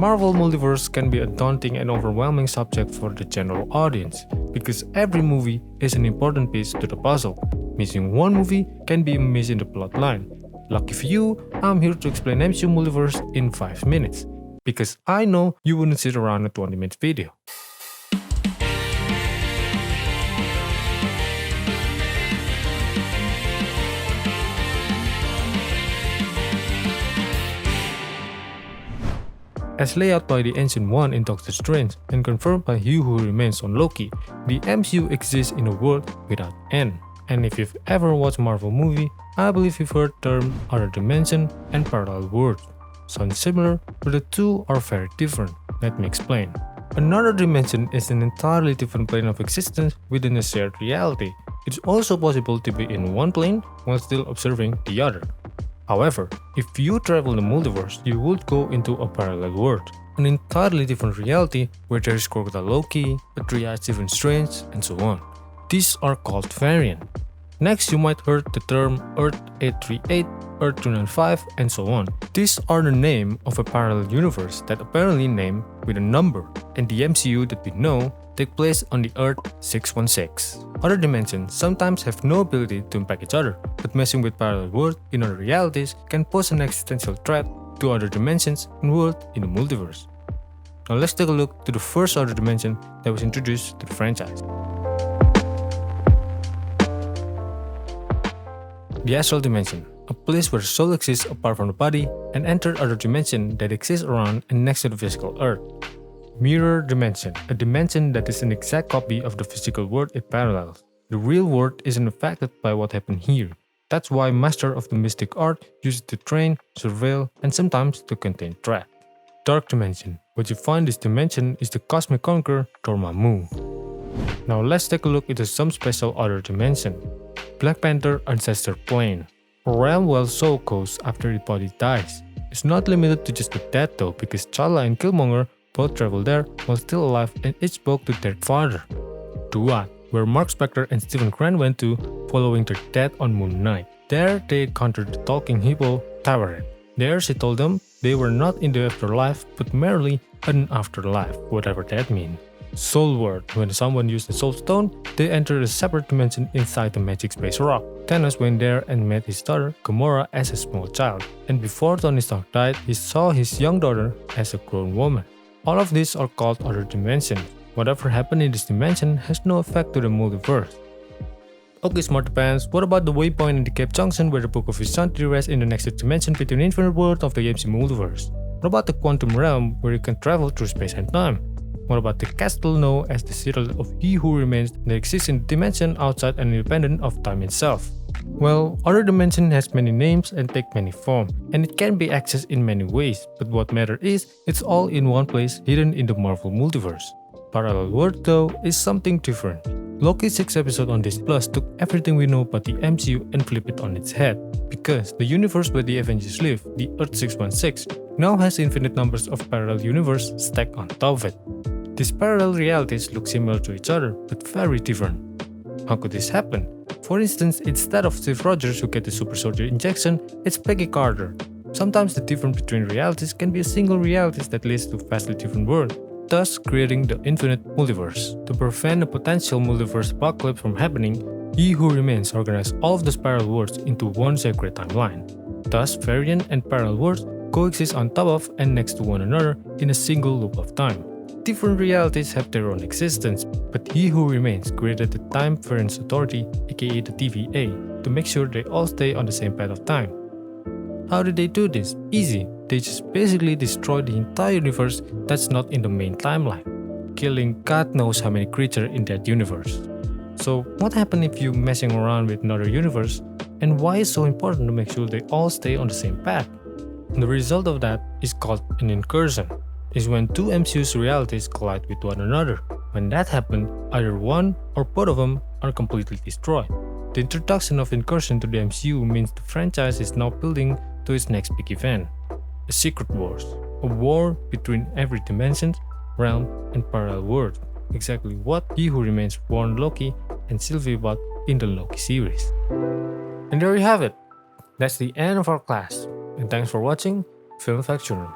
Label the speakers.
Speaker 1: Marvel Multiverse can be a daunting and overwhelming subject for the general audience, because every movie is an important piece to the puzzle. Missing one movie can be a miss in the plotline. Lucky for you, I'm here to explain MCU Multiverse in 5 minutes, because I know you wouldn't sit around a 20-minute video. As laid out by the Ancient One in Doctor Strange and confirmed by He Who Remains on Loki, the MCU exists in a world without end. And if you've ever watched a Marvel movie, I believe you've heard the term other dimension and parallel worlds. Sounds similar, but the two are very different. Let me explain. Another dimension is an entirely different plane of existence within a shared reality. It's also possible to be in one plane while still observing the other. However, if you travel the multiverse, you would go into a parallel world, an entirely different reality where there is Crocodile Loki, a three-eyed Stephen Strange, and so on. These are called variant. Next, you might heard the term Earth 838, Earth 295, and so on. These are the name of a parallel universe that apparently named with a number, and the MCU that we know take place on the Earth 616. Other dimensions sometimes have no ability to impact each other, but messing with parallel worlds in other realities can pose an existential threat to other dimensions and worlds in the multiverse. Now let's take a look to the first other dimension that was introduced to the franchise. The astral dimension, a place where the soul exists apart from the body and enters other dimension that exists around and next to the physical Earth. Mirror dimension, a dimension that is an exact copy of the physical world it parallels. The real world isn't affected by what happened here. That's why Master of the Mystic Art uses to train, surveil, and sometimes to contain threat. Dark dimension. What you find this dimension is the cosmic conqueror Dormammu. Now let's take a look into some special other dimension. Black Panther Ancestor Plane, a realm where soul goes after the body dies. It's not limited to just the dead though, because T'Challa and Killmonger both travel there while still alive and each spoke to their father. Duat, where Mark Spector and Stephen Grant went to following their death on Moon Knight. There they encountered the talking hippo, Tavaret. There she told them they were not in the afterlife but merely an afterlife, whatever that means. Soul World, when someone used the Soul Stone, they entered a separate dimension inside the magic space rock. Thanos went there and met his daughter, Gamora, as a small child. And before Tony Stark died, he saw his young daughter as a grown woman. All of these are called other dimensions. Whatever happened in this dimension has no effect to the multiverse. Okay, smart pants, what about the waypoint in the Cape Junction where the Book of Vishanti rests in the next dimension between the infinite world of the MCU multiverse? What about the quantum realm where you can travel through space and time? What about the castle known as the Citadel of He Who Remains that exists in the dimension outside and independent of time itself? Well, other dimension has many names and take many forms, and it can be accessed in many ways, but what matters is it's all in one place hidden in the Marvel Multiverse. Parallel world though is something different. Loki's 6th episode on Disney Plus took everything we know about the MCU and flipped it on its head, because the universe where the Avengers live, the Earth 616, now has infinite numbers of parallel universes stacked on top of it. These parallel realities look similar to each other, but very different. How could this happen? For instance, instead of Steve Rogers who gets the super soldier injection, it's Peggy Carter. Sometimes the difference between realities can be a single reality that leads to vastly different worlds, thus creating the infinite multiverse. To prevent a potential multiverse apocalypse from happening, He Who Remains organized all of those parallel worlds into one sacred timeline. Thus, variant and parallel worlds coexist on top of and next to one another in a single loop of time. Different realities have their own existence, but He Who Remains created the Time Variance Authority, aka the TVA, to make sure they all stay on the same path of time. How did they do this? Easy, they just basically destroy the entire universe that's not in the main timeline, killing God knows how many creatures in that universe. So what happens if you messing around with another universe, and why it's so important to make sure they all stay on the same path? And the result of that is called an incursion. Is when two MCU's realities collide with one another. When that happens, either one or both of them are completely destroyed. The introduction of Incursion to the MCU means the franchise is now building to its next big event, a Secret Wars, a war between every dimension, realm, and parallel world. Exactly what He Who Remains warned Loki and Sylvie about in the Loki series. And there you have it. That's the end of our class. And thanks for watching Film Fact Journal.